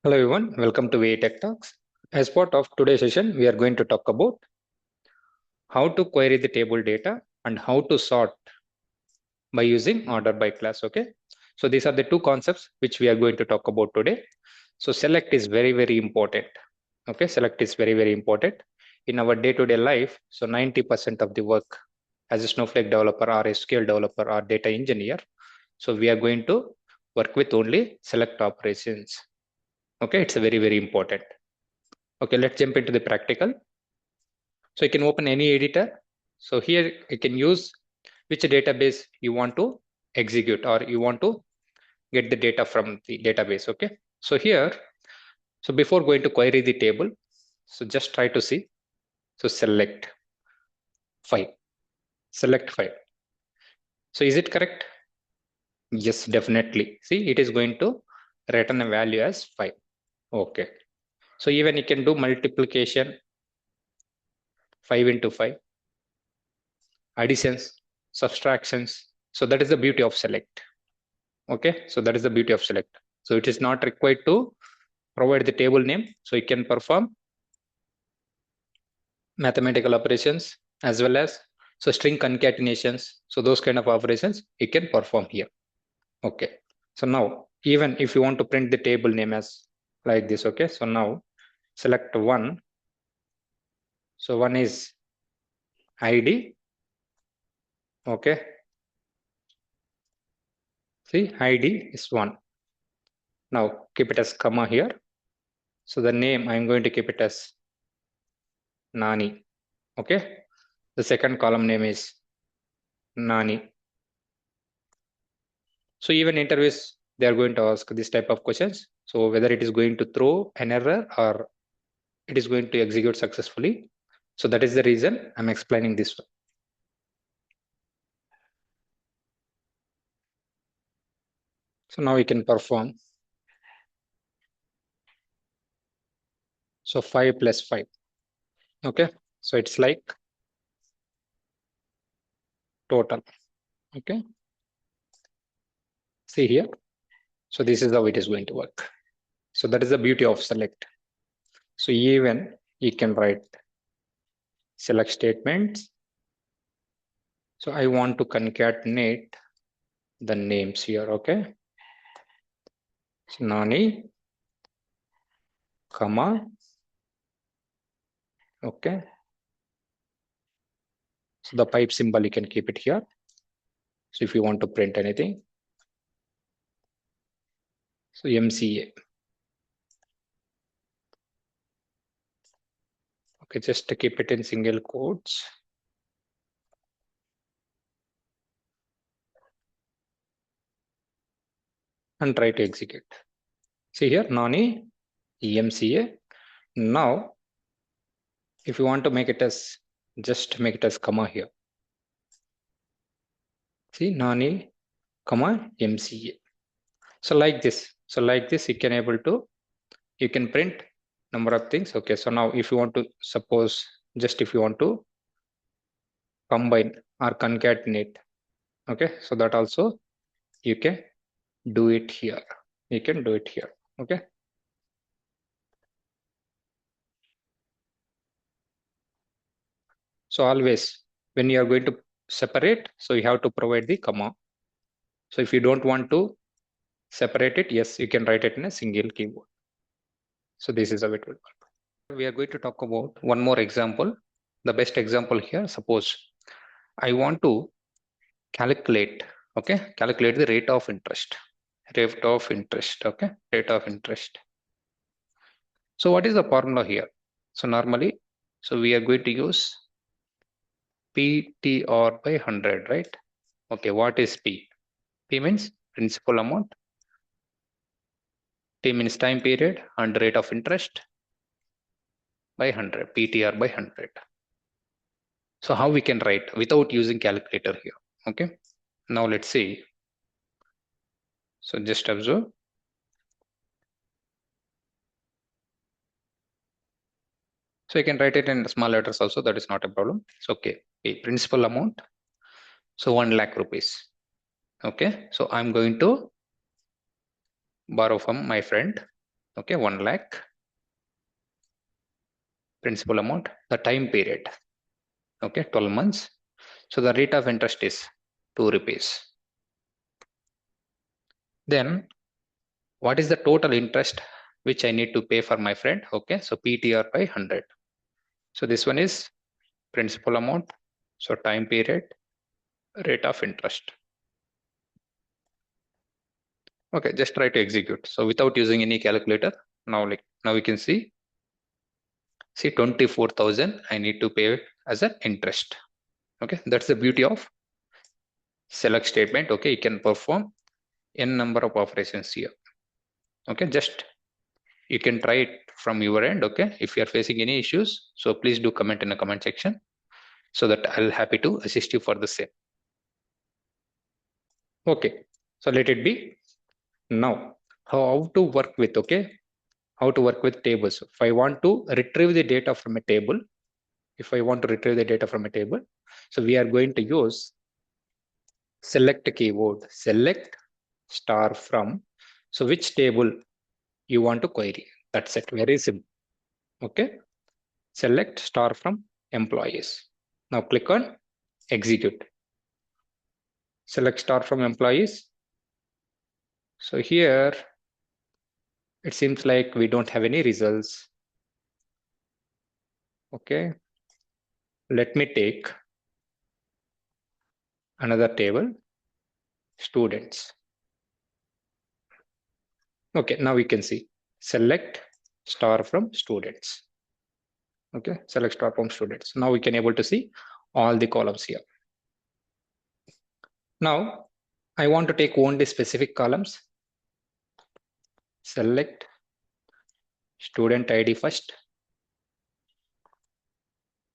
Hello everyone, welcome to VA Tech Talks. As part of today's session, we are going to talk about how to query the table data and how to sort by using order by class. Okay, so these are the two concepts which we are going to talk about today. So select is very important. Okay, select is very important in our day-to-day life. So 90% of the work as a Snowflake developer or a SQL developer or data engineer, so we are going to work with only select operations. Okay, it's very important. Okay, let's jump into the practical. So you can open any editor. So here you can use which database you want to execute or you want to get the data from the database. Okay. So here, so before going to query the table, so just try to see. So select 5. Select 5. So is it correct? Yes, definitely. See, it is going to return a value as 5. Okay. So even you can do multiplication 5 into 5, additions, subtractions. So that is the beauty of select. Okay, so that is the beauty of select. So it is not required to provide the table name. So you can perform mathematical operations as well as so string concatenations. So those kind of operations you can perform here. Okay, so now even if you want to print the table name as like this. Okay, so now select one. So one is ID. Okay, see ID is one. Now keep it as comma here. So the name I'm going to keep it as Nani. Okay, the second column name is Nani. So even interviews, they are going to ask this type of questions. So whether it is going to throw an error or it is going to execute successfully. So that is the reason I'm explaining this one. So now we can perform. So 5 plus 5. Okay. So it's like total. Okay. See here. So this is how it is going to work. So that is the beauty of select. So even you can write select statements. So I want to concatenate the names here. Okay. So Nani, comma. Okay. So the pipe symbol, you can keep it here. So if you want to print anything, so MCA. Okay, just to keep it in single quotes. And try to execute. See here, Nani, EMCA. Now, if you want to make it as, just make it as comma here. See, Nani, comma, MCA. So like this. So like this, you can able to, you can print number of things. Okay, so now if you want to, suppose, just if you want to combine or concatenate. Okay, so that also you can do it here. You can do it here. Okay. So always when you are going to separate, so you have to provide the comma. So if you don't want to separate it, yes, you can write it in a single keyboard. So this is how it will work. We are going to talk about one more example. The best example here, suppose I want to calculate, okay, calculate the rate of interest. Rate of interest, okay, rate of interest. So what is the formula here? So normally, so we are going to use PTR by 100, right? Okay, what is P? P means principal amount, T means time period, and rate of interest by 100, PTR by 100. So how we can write without using calculator here? Okay, now let's see. So just observe. So you can write it in small letters also, that is not a problem. So okay, P, principal amount. So 1 lakh rupees. Okay, so I'm going to borrow from my friend. Okay, 1 lakh. Principal amount, the time period. Okay, 12 months. So the rate of interest is 2 rupees. Then what is the total interest which I need to pay for my friend? Okay, so PTR by 100. So this one is principal amount. So time period, rate of interest. Okay, just try to execute. So without using any calculator, now we can see 24,000 I need to pay as an interest. Okay, that's the beauty of select statement. Okay, you can perform n number of operations here. Okay, just you can try it from your end. Okay, if you are facing any issues, so please do comment in the comment section so that I'll happy to assist you for the same. Okay, so let it be. Now how to work with, okay, how to work with tables. If I want to retrieve the data from a table, so we are going to use select keyword, select star from. So which table you want to query? That's it, very simple. Okay, select star from employees. Now click on execute. Select star from employees. So here it seems like we don't have any results. Okay, let me take another table, students. Okay, now we can see select star from students. Okay, select star from students. Now we can able to see all the columns here. Now I want to take only specific columns. Select student ID first,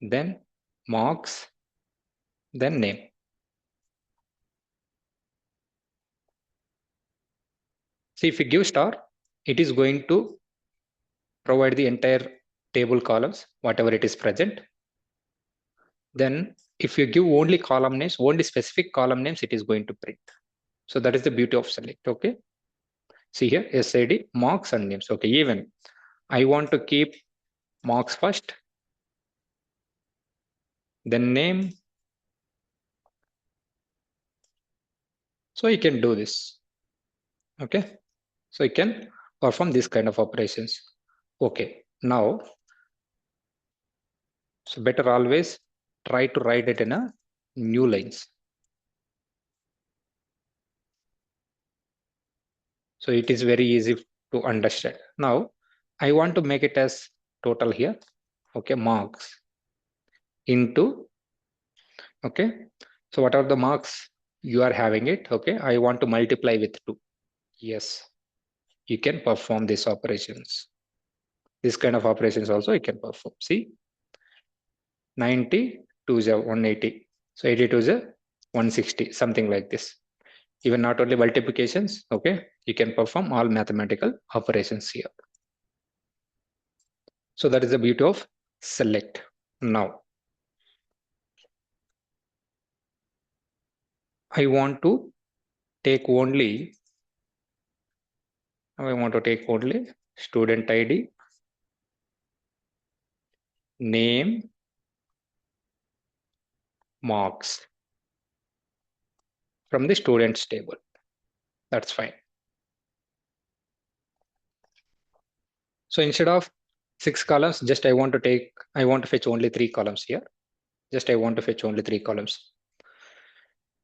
then marks, then name. See, if you give star, it is going to provide the entire table columns, whatever it is present. Then if you give only column names, only specific column names, it is going to print. So that is the beauty of select. Okay, see here, SID, marks and names. Okay, even I want to keep marks first, then name. So you can do this. Okay, so you can perform this kind of operations. Okay, now, so better always try to write it in a new lines. So it is very easy to understand. Now I want to make it as total here. Okay, marks into, okay, so what are the marks you are having it? Okay, I want to multiply with 2. Yes, you can perform these operations. This kind of operations also you can perform. See, 90 to 180. So 82 is 160, something like this. Even not only multiplications, okay, you can perform all mathematical operations here. So that is the beauty of select. Now I want to take only student ID, name, marks from the students table. That's fine. So instead of 6 columns, just I want to fetch only 3 columns here. Just I want to fetch only 3 columns.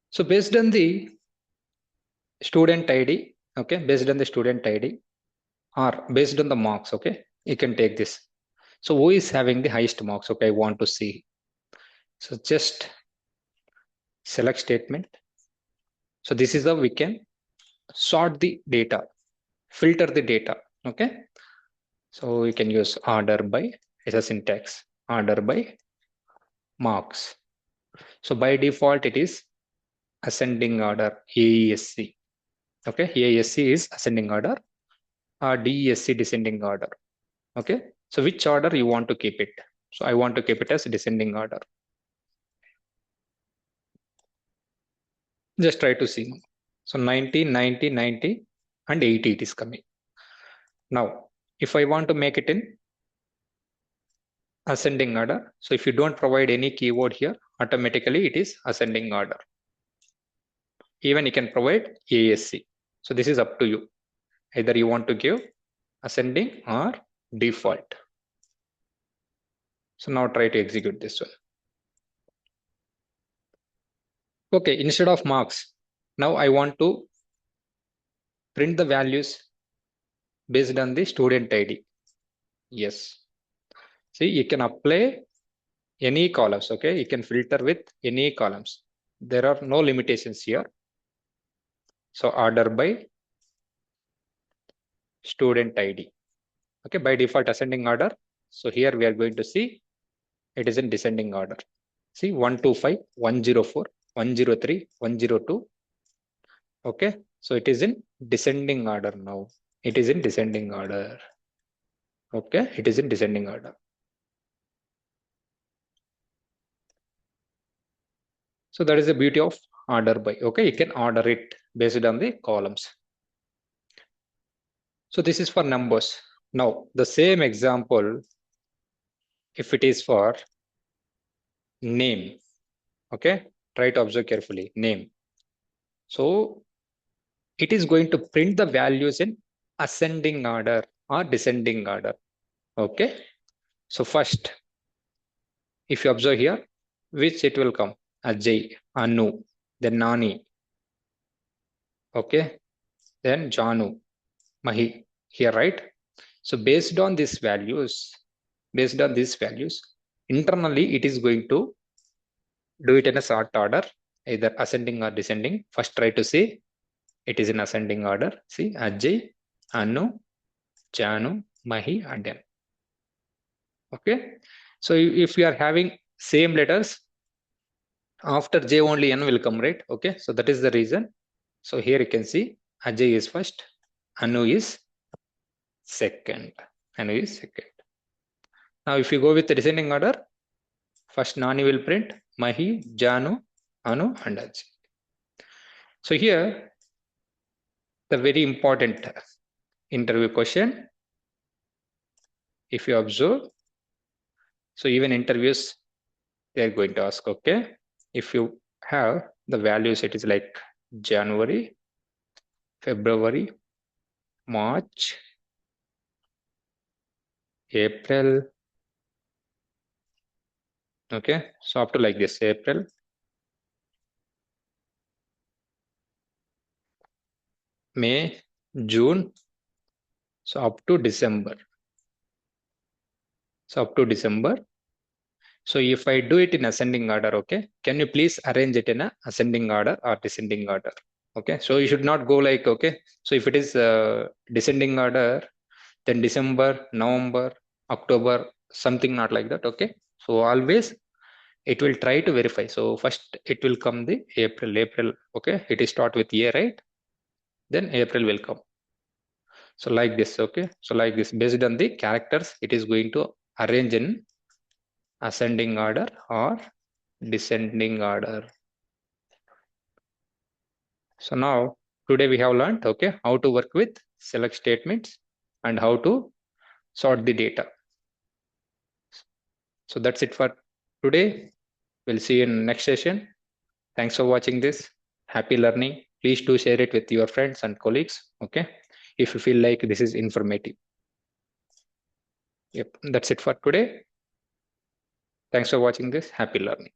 So based on the student ID, okay, based on the student ID or based on the marks, okay, you can take this. So who is having the highest marks? Okay, I want to see. So just select statement. So this is how we can sort the data, filter the data. Okay, so you can use order by, as a syntax, order by marks. So by default it is ascending order, AESC. Okay, AESC is ascending order, or DESC descending order. Okay, so which order you want to keep it? So I want to keep it as descending order. Just try to see. So 90, 90, 90 and 80 it is coming. Now if I want to make it in ascending order, so if you don't provide any keyword here, automatically it is ascending order. Even you can provide ASC. So this is up to you. Either you want to give ascending or default. So now try to execute this one. Okay, instead of marks, now I want to print the values based on the student ID. Yes. See, you can apply any columns. Okay, you can filter with any columns. There are no limitations here. So order by student ID. Okay, by default ascending order. So here we are going to see it is in descending order. See 125, 104, 103, 102. Okay, so it is in descending order now. It is in descending order. Okay, it is in descending order. So that is the beauty of order by. Okay, you can order it based on the columns. So this is for numbers. Now the same example, if it is for name, okay, try to observe carefully, name. So it is going to print the values in ascending order or descending order. Okay, so first, if you observe here, which it will come? Ajay, Anu, then Nani, okay, then Janu, Mahi, here, right? So based on these values, internally it is going to do it in a sort order, either ascending or descending. First try to see it is in ascending order. See Ajay, Anu, Janu, Mahi, and N. Okay, so if we are having same letters, after J only N will come, right? Okay, so that is the reason. So here you can see Ajay is first, Anu is second. Anu is second. Now if you go with the descending order, first Nani will print, Mahi, Janu, Anu, and Ajay. So here, the very important interview question, if you observe, so even interviews, they are going to ask, okay, if you have the values, it is like January, February, March, April. Okay, so up to like this, April, May, June, so up to December. So up to December. So if I do it in ascending order, okay, can you please arrange it in a ascending order or descending order? Okay, so you should not go like, okay, so if it is descending order, then December, November, October, something not like that. Okay, so always it will try to verify. So first it will come the April. Okay, it is start with A, right? Then April will come. So like this. Okay, so like this, based on the characters, it is going to arrange in ascending order or descending order. So now today we have learned, okay, how to work with select statements and how to sort the data. So that's it for today. We'll see you in next session. Thanks for watching this. Happy learning. Please do share it with your friends and colleagues. Okay, if you feel like this is informative. Yep, that's it for today. Thanks for watching this. Happy learning.